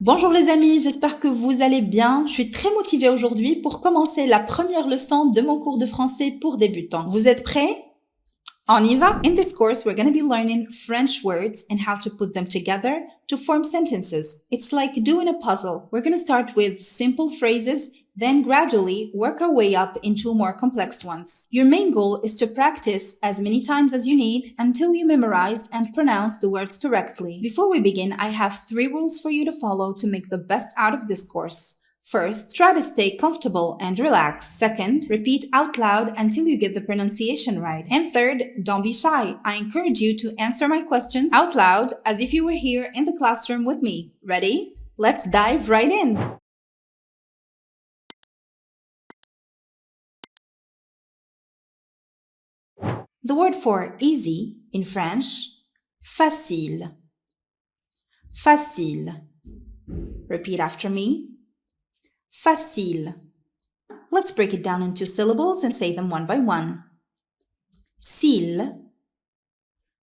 Bonjour les amis, j'espère que vous allez bien. Je suis très motivée aujourd'hui pour commencer la première leçon de mon cours de français pour débutants. Vous êtes prêts? On y va! In this course, we're going to be learning French words and how to put them together to form sentences. It's like doing a puzzle. We're going to start with simple phrases, then gradually work our way up into more complex ones. Your main goal is to practice as many times as you need until you memorize and pronounce the words correctly. Before we begin, I have 3 rules for you to follow to make the best out of this course. First, try to stay comfortable and relaxed. Second, repeat out loud until you get the pronunciation right. And third, don't be shy. I encourage you to answer my questions out loud as if you were here in the classroom with me. Ready? Let's dive right in. The word for easy in French, facile. Facile. Repeat after me. Facile. Let's break it down into syllables and say them one by one. Cil,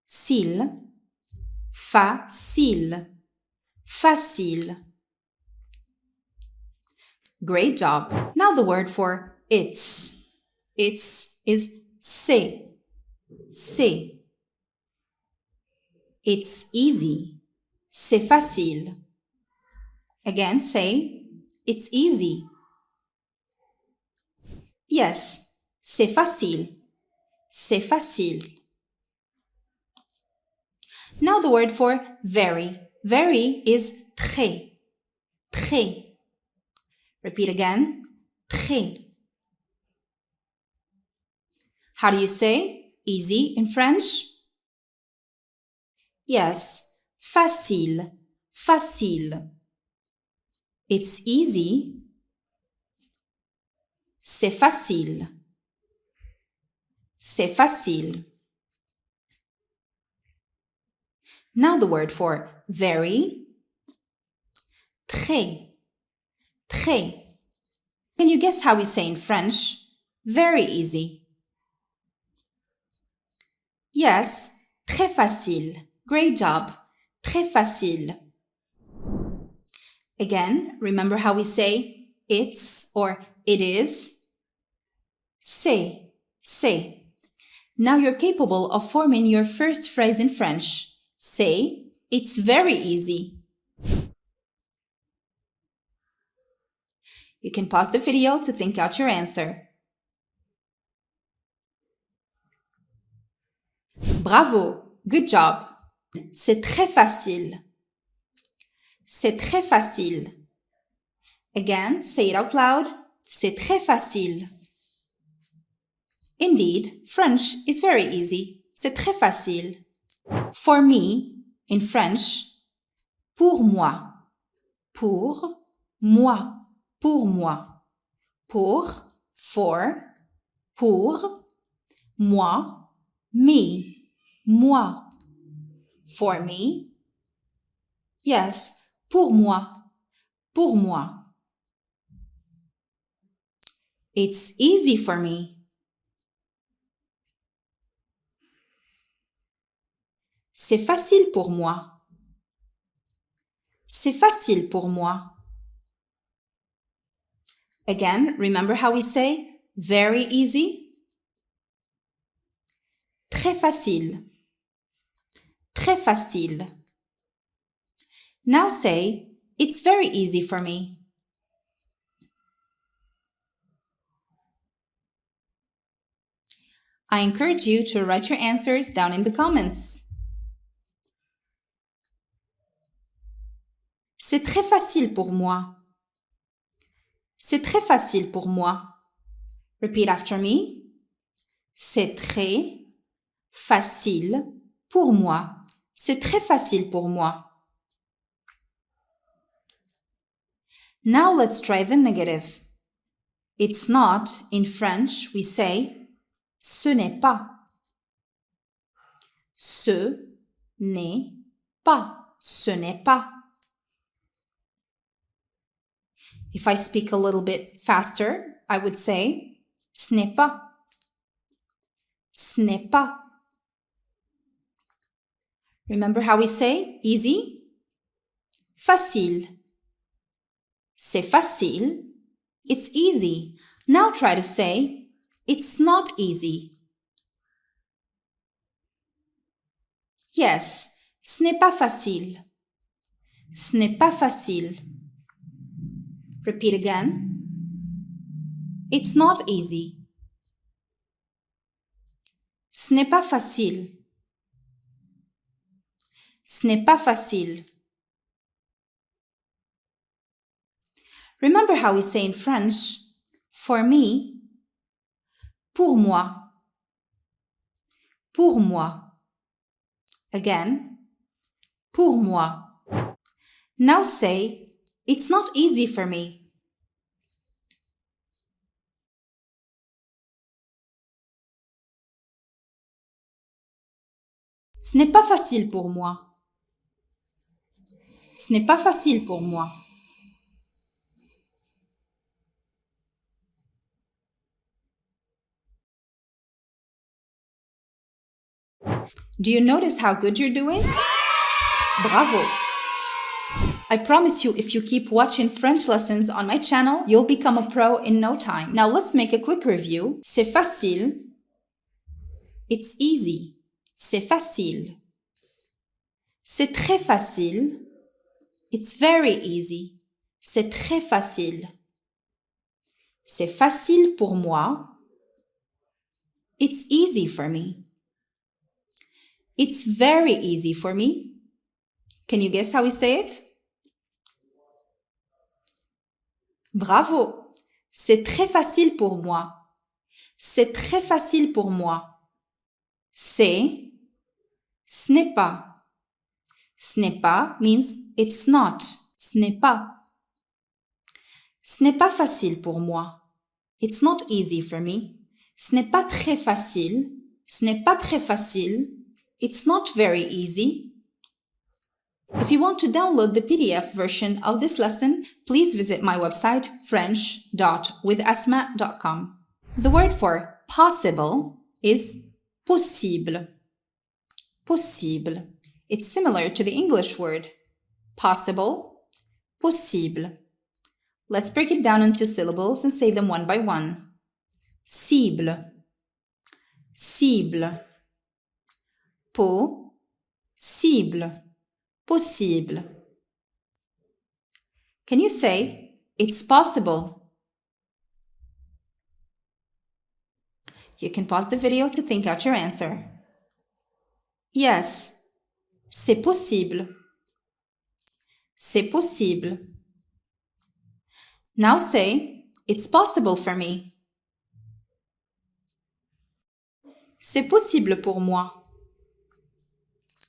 cil, facile, facile. Great job. Now the word for it's. It's is c'est, c'est. It's easy, c'est facile. Again, say, it's easy. Yes, c'est facile. C'est facile. Now the word for very. Very is très. Très. Repeat again. Très. How do you say easy in French? Yes, facile. Facile. It's easy. C'est facile. C'est facile. Now the word for very. Très. Très. Can you guess how we say in French? Very easy. Yes, très facile. Great job. Très facile. Again, remember how we say it's or it is? C'est. C'est. Now you're capable of forming your first phrase in French. Say, it's very easy. You can pause the video to think out your answer. Bravo! Good job! C'est très facile. C'est très facile. Again, say it out loud. C'est très facile. Indeed, French is very easy. C'est très facile. For me, in French, pour moi. Pour moi. Pour moi. Pour, for, pour, moi, me, moi. For me. Yes, pour moi. Pour moi. It's easy for me. C'est facile pour moi. C'est facile pour moi. Again, remember how we say very easy? Très facile. Très facile. Now say, it's very easy for me. I encourage you to write your answers down in the comments. C'est très facile pour moi. C'est très facile pour moi. Repeat after me. C'est très facile pour moi. C'est très facile pour moi. Now let's try the negative. It's not. In French, we say ce n'est pas. Ce n'est pas. Ce n'est pas. If I speak a little bit faster, I would say ce n'est pas. Ce n'est pas. Remember how we say easy? Facile. C'est facile. It's easy. Now try to say, it's not easy. Yes, ce n'est pas facile. Ce n'est pas facile. Repeat again. It's not easy. Ce n'est pas facile. Ce n'est pas facile. Remember how we say in French, for me, pour moi, pour moi. Again, pour moi. Now say, it's not easy for me. Ce n'est pas facile pour moi. Ce n'est pas facile pour moi. Do you notice how good you're doing? Bravo! I promise you, if you keep watching French lessons on my channel, you'll become a pro in no time. Now let's make a quick review. C'est facile. It's easy. C'est facile. C'est très facile. It's very easy. C'est très facile. C'est facile pour moi. It's easy for me. It's very easy for me. Can you guess how we say it? Bravo! C'est très facile pour moi. C'est très facile pour moi. C'est, ce n'est pas. Ce n'est pas means it's not. Ce n'est pas. Ce n'est pas facile pour moi. It's not easy for me. Ce n'est pas très facile. Ce n'est pas très facile. It's not very easy. If you want to download the PDF version of this lesson, please visit my website french.withasma.com. The word for possible is possible. Possible. It's similar to the English word possible, possible. Let's break it down into syllables and say them one by one. Cible, cible. Possible, possible. Can you say, it's possible? You can pause the video to think out your answer. Yes, c'est possible. C'est possible. Now say, it's possible for me. C'est possible pour moi.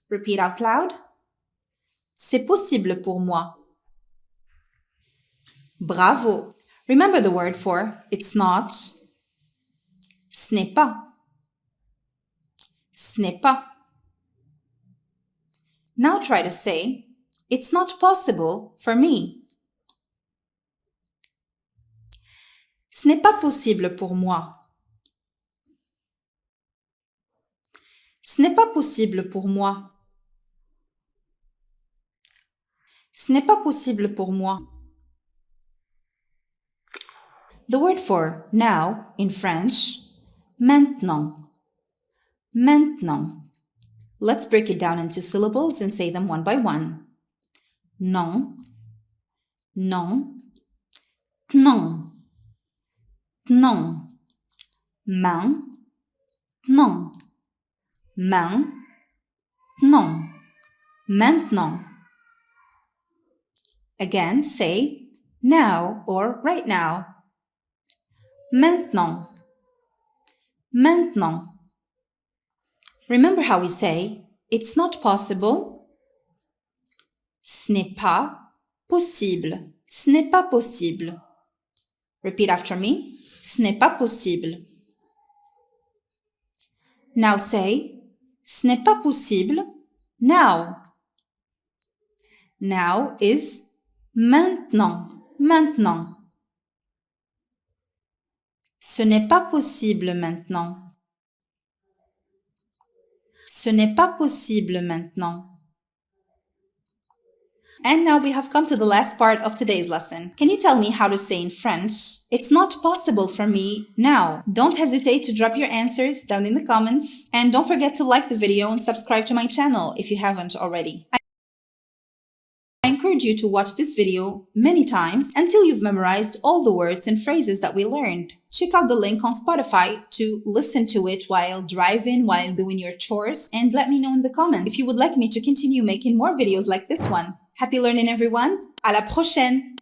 Repeat out loud. C'est possible pour moi. Bravo! Remember the word for it's not. Ce n'est pas. Ce n'est pas. Now try to say, it's not possible for me. Ce n'est pas possible pour moi. Ce n'est pas possible pour moi. Ce n'est pas possible pour moi. The word for now in French, maintenant. Maintenant. Let's break it down into syllables and say them one by one. Non, non, non, non, main, non, main, non, maintenant. Again, say now or right now. Maintenant, maintenant. Remember how we say, it's not possible. Ce n'est pas possible. Ce n'est pas possible. Repeat after me. Ce n'est pas possible. Now say, ce n'est pas possible. Now. Now is maintenant. Maintenant. Ce n'est pas possible maintenant. Ce n'est pas possible maintenant. And now we have come to the last part of today's lesson. Can you tell me how to say in French? It's not possible for me now. Don't hesitate to drop your answers down in the comments. And don't forget to like the video and subscribe to my channel if you haven't already. I encourage you to watch this video many times until you've memorized all the words and phrases that we learned. Check out the link on Spotify to listen to it while driving, while doing your chores, and let me know in the comments if you would like me to continue making more videos like this one. Happy learning, everyone! À la prochaine!